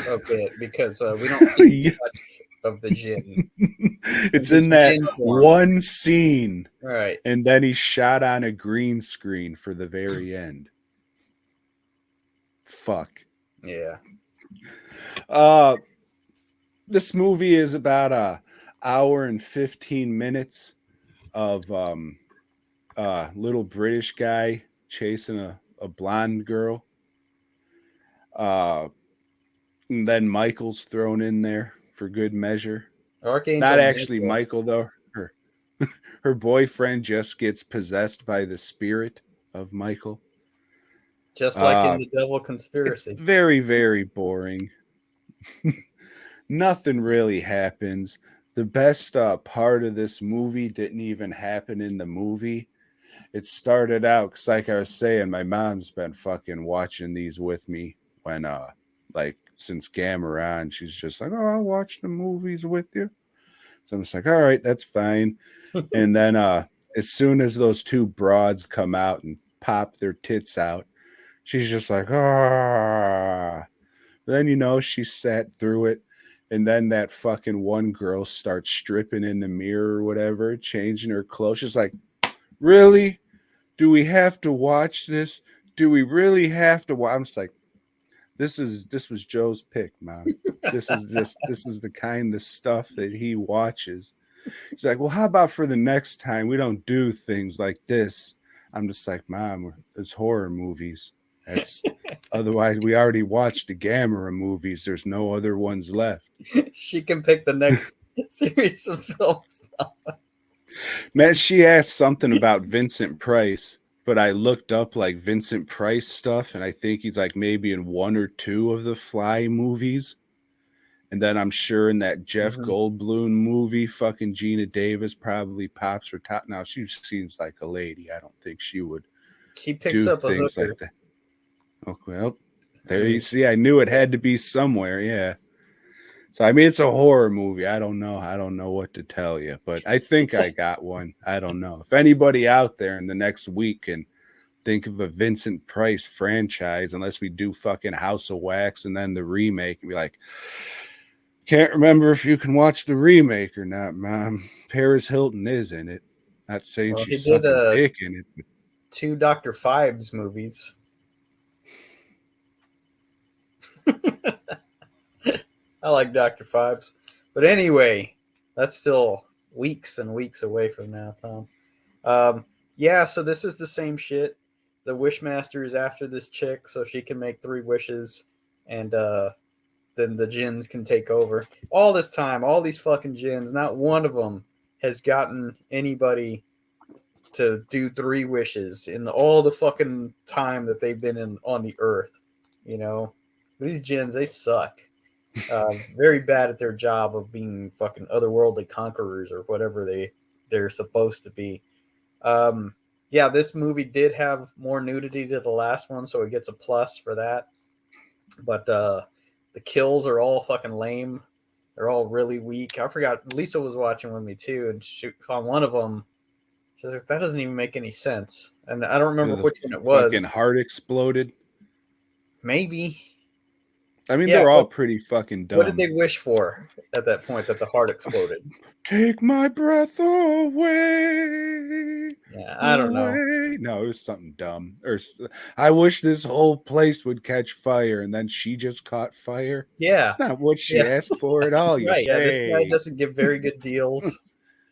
a bit because we don't see too much of the Jinn in it's his in that Jinn form. one scene, Right. and then he's shot on a green screen for the very end. Fuck. Yeah. Uh this movie is about a hour and 15 minutes of little British guy chasing a blonde girl. Uh and then Michael's thrown in there for good measure. Not Archangel actually Michael, Michael though. Her boyfriend just gets possessed by the spirit of Michael. just like in Uh the Devil it's Conspiracy. very, very boring. Nothing really happens. The best part of this movie didn't even happen in the movie. It started out because, like I was saying, my mom's been fucking watching these with me when, like, since Gamma, she's just like, "Oh, I'll watch the movies with you." So I'm just like, "All right, that's fine." And then, as soon as those two broads come out and pop their tits out, she's just like, "Ah." Then she sat through it, and then that fucking one girl starts stripping in the mirror or whatever, changing her clothes. She's like, "Really? Do we have to watch this? Do we really have to watch?" I'm just like, this was Joe's pick, Mom. This is the kind of stuff that he watches. He's like, "Well, how about for the next time we don't do things like this?" I'm just like, "Mom, it's horror movies. That's otherwise we already watched the Gamera movies. There's no other ones left." She can pick the next series of films. Man, she asked something about Vincent Price, but I looked up like Vincent Price stuff, and I think he's like maybe in one or two of the Fly movies. And then I'm sure in that Jeff Mhm. Goldblum movie, fucking Gina Davis probably pops her top. Now she seems like a lady. I don't think she would She picks do up a things like hooker. that. Oh well, I there you mean, see. I knew it yeah. had to be somewhere. Yeah. So I mean, it's a horror movie. I don't know. I don't know what to tell you, but I think I got one. I don't know if anybody out there in the next week can think of a Vincent Price franchise, unless we do fucking House of Wax and then the remake, and be like, can't remember if you can watch the remake or not, Mom. Paris Hilton is in it. Not saying Well, he she's did sucking dick in it, but two Dr. Phibes movies. I like Dr. Phibes. But anyway, that's still weeks and weeks away from now, Tom. Yeah, so this is the same shit. The Wishmaster is after this chick so she can make three wishes, and then the Jinns can take over. All this time, all these fucking Jinns, not one of them has gotten anybody to do three wishes in all the fucking time that they've been in on the earth. You know, these Jinns, they suck. Very bad at their job of being fucking otherworldly conquerors or whatever they're supposed to be. Um, yeah, this movie did have more nudity to the last one, so it gets a plus for that. But the kills are all fucking lame. They're all really weak. I forgot Lisa was watching with me too, and she on one of them, she's like, "That doesn't even make any sense." And I don't remember the which one it was. fucking heart exploded. Maybe I mean, Yeah, they're all but pretty fucking what did dumb. they wish for at that point that the heart exploded? Take my breath away. Yeah, I don't know. Away. No, it was something dumb. I wish this whole place would catch fire, and then she just caught fire. Yeah, It's not what she yeah, asked for at all. You right. Yeah, this guy fake. doesn't give very good deals.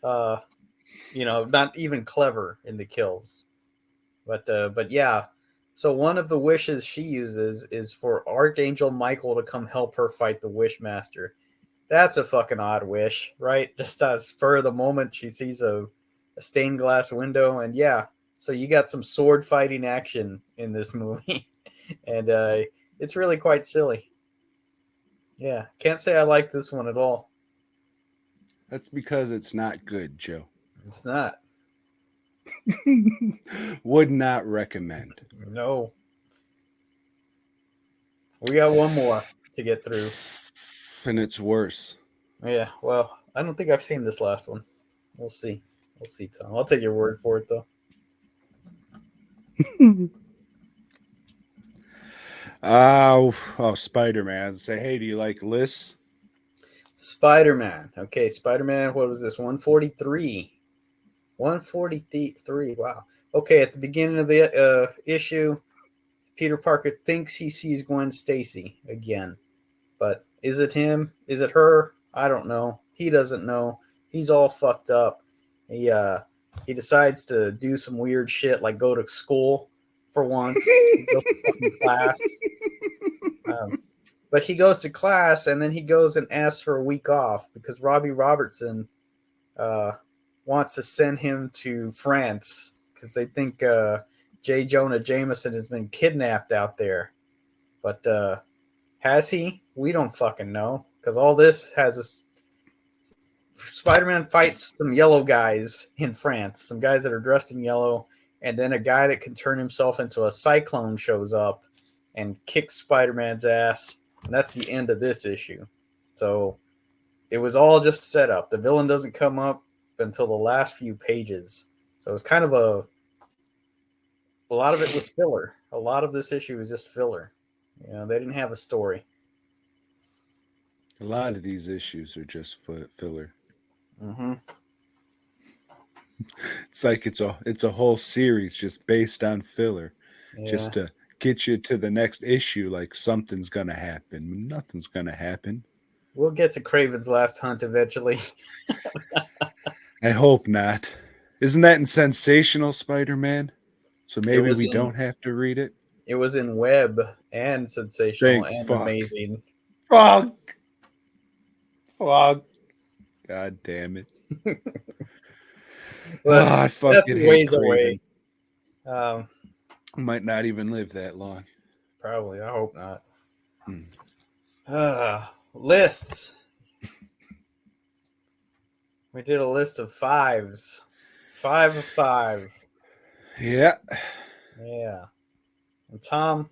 Uh, not even clever in the kills. But yeah. So one of the wishes she uses is for Archangel Michael to come help her fight the Wishmaster. That's a fucking odd wish, right? Just as spur of the moment, she sees a stained glass window, and yeah. So you got some sword fighting action in this movie, and it's really quite silly. Yeah, can't say I like this one at all. That's because it's not good, Joe. It's not. Would not recommend. No. We got one more to get through. And it's worse. Yeah, well, I don't think I've seen this last one. We'll see. We'll see, Tom. I'll take your word for it, though. Spider-Man. Say, hey, do you like lists? Spider Man. Okay, Spider Man, what was this? 143. 143. Wow. Okay, at the beginning of the issue, Peter Parker thinks he sees Gwen Stacy again. But is it him? Is it her? I don't know. He doesn't know. He's all fucked up. He decides to do some weird shit like go to school for once. He goes to fucking class. Um, but he goes to class and then he goes and asks for a week off because Robbie Robertson uh, wants to send him to France because they think J. Jonah Jameson has been kidnapped out there. But has he? We don't fucking know because all this has us. Spider-Man fights some yellow guys in France, some guys that are dressed in yellow, and then a guy that can turn himself into a cyclone shows up and kicks Spider-Man's ass, and that's the end of this issue. So it was all just set up. The villain doesn't come up until the last few pages. So it was kind of a lot of it was filler. A lot of this issue was just filler. They didn't have a story. A lot of these issues are just filler. Mm-hmm. It's like it's a whole series just based on filler, Yeah. just to get you to the next issue. Like something's gonna happen. Nothing's gonna happen. We'll get to Craven's Last Hunt eventually. I hope not. Isn't that in Sensational Spider-Man? So It maybe was we in don't have to read it. it was in Web and Sensational Thank and fuck. Amazing. Fuck. Fuck. God damn it. But I that's fucking hate ways away. Craven. Um, Might not even live that long. Probably. I hope not. Hmm. Lists. We did a list of fives. 5 of 5. Yeah. Yeah. And Tom,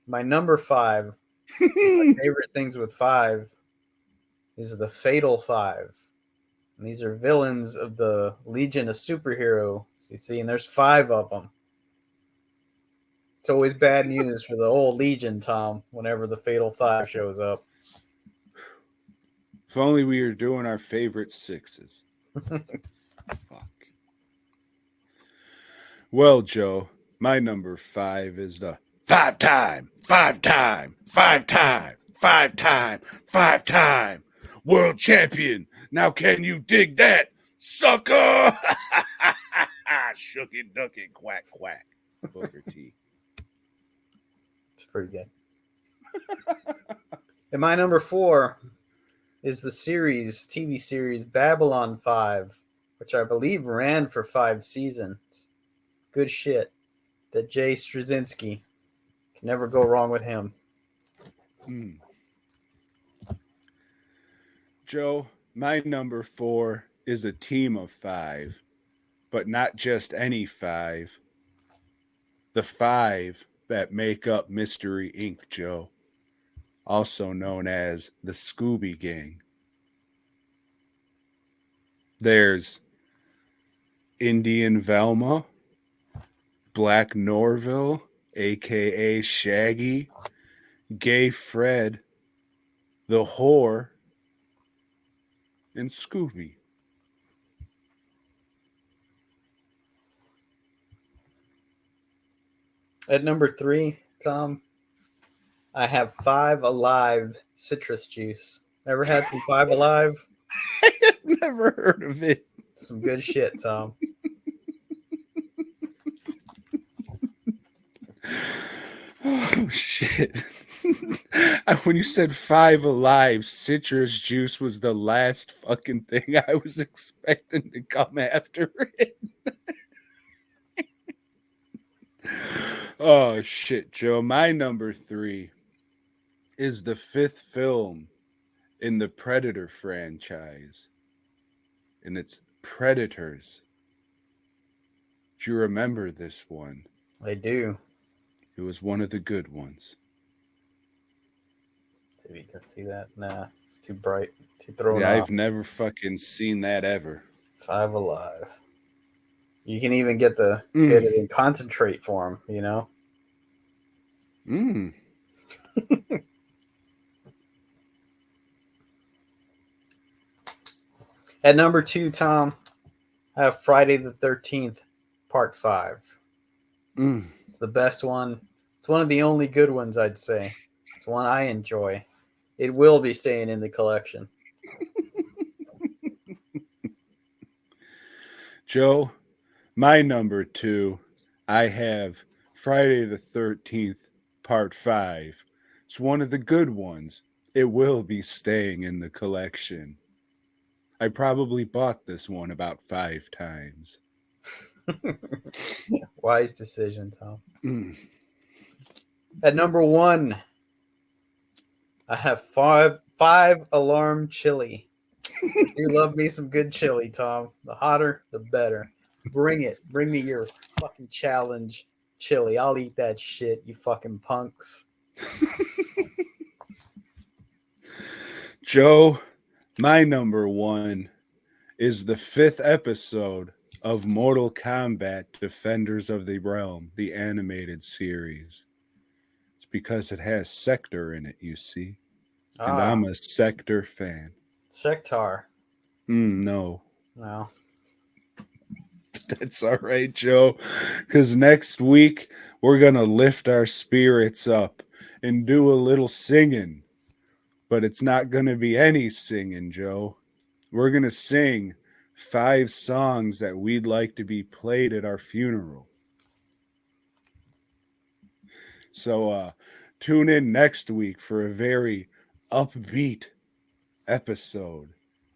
my number 5, my favorite things with 5 is the Fatal 5. And these are villains of the Legion of Superhero. You see, and there's 5 of them. It's always bad news for the whole Legion, Tom, whenever the Fatal 5 shows up. If only we were doing our favorite 6s. Fuck. Well, Joe, my number 5 is the 5-time world champion. Now can you dig that, sucker? Shook it, duck it, quack, quack. Booker T. It's pretty good. And my number 4 is the TV series Babylon 5, which I believe ran for 5 seasons. Good shit. That Jay Straczynski. Can never go wrong with him. Joe, my number 4 is a team of 5, but not just any 5. The 5 that make up Mystery Inc., Joe, also known as the Scooby Gang. There's Indian Velma, Black Norville, aka Shaggy, Gay Fred, The Whore, and Scooby. At number three, Tom, I have Five Alive citrus juice. Ever had some Five Alive? Never heard of it. Some good shit, Tom. Oh shit. When you said Five Alive, citrus juice was the last fucking thing I was expecting to come after it. Oh shit, Joe. My number three is the fifth film in the Predator franchise, and it's Predators. Do you remember this one? I do. It was one of the good ones. See if you can see that. Nah, it's too bright. Too thrown Yeah, off. I've never fucking seen that ever. Five Alive. You can even get Mm. it in concentrate form, you know? Mm. At number two, Tom, I have Friday the 13th, Part 5. Mm. It's the best one. It's one of the only good ones, I'd say. It's one I enjoy. It will be staying in the collection. Joe, my number two, I have Friday the 13th, Part 5. It's one of the good ones. It will be staying in the collection. I probably bought this one about 5 times. Wise decision, Tom. Mm. At number one, I have five alarm chili. I do love me some good chili, Tom. The hotter, the better. Bring it. Bring me your fucking challenge chili. I'll eat that shit, you fucking punks. Joe, my number one is the fifth episode of Mortal Kombat Defenders of the Realm, the animated series. It's because it has Sector in it, you see. And Ah, I'm a Sector fan. Sectar. No, No. that's all right, Joe. Because next week, we're going to lift our spirits up and do a little singing. But it's not going to be any singing, Joe. We're going to sing 5 songs that we'd like to be played at our funeral. So tune in next week for a very upbeat episode.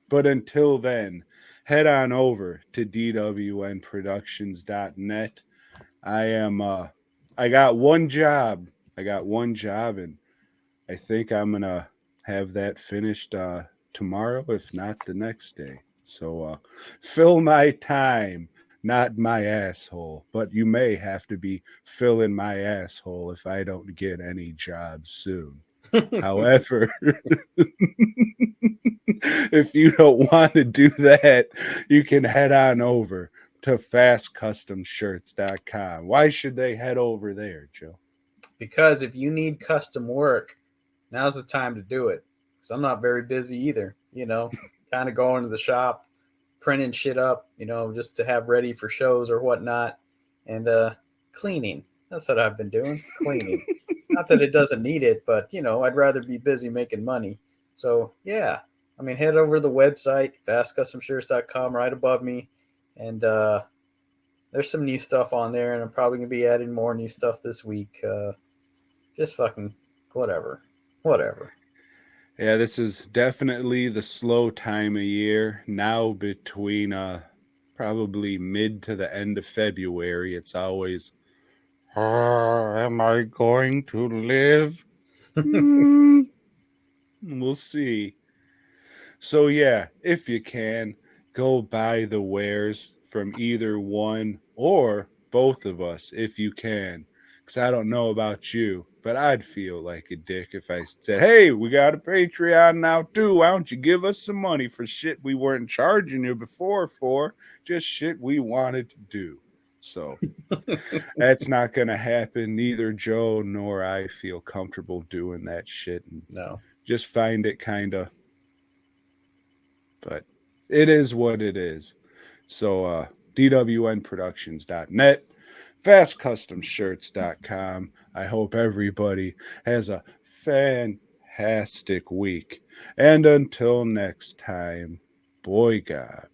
But until then, head on over to dwnproductions.net. I got one job. And I think I'm going to have that finished tomorrow, if not the next day. So fill my time, not my asshole. But you may have to be filling my asshole if I don't get any jobs soon. However, if you don't want to do that, you can head on over to fastcustomshirts.com. Why should they head over there, Joe? Because if you need custom work, now's the time to do it. Because I'm not very busy either. You know, kind of going to the shop, printing shit up, you know, just to have ready for shows or whatnot. And cleaning. That's what I've been doing. Cleaning. Not that it doesn't need it, but, you know, I'd rather be busy making money. So, yeah. I mean, head over to the website, fastcustomshirts.com, right above me. And there's some new stuff on there. And I'm probably going to be adding more new stuff this week. Just fucking whatever. Whatever. Yeah, this is definitely the slow time of year. Now between probably mid to the end of February, it's always, am I going to live? We'll see. So yeah, if you can, go buy the wares from either one or both of us if you can. Because I don't know about you, but I'd feel like a dick if I said, hey, we got a Patreon now too. Why don't you give us some money for shit we weren't charging you before for? Just shit we wanted to do. So that's not going to happen. Neither Joe nor I feel comfortable doing that shit. And No. just find it kind of, but it is what it is. So dwnproductions.net, fastcustomshirts.com. I hope everybody has a fantastic week. And until next time, boy God.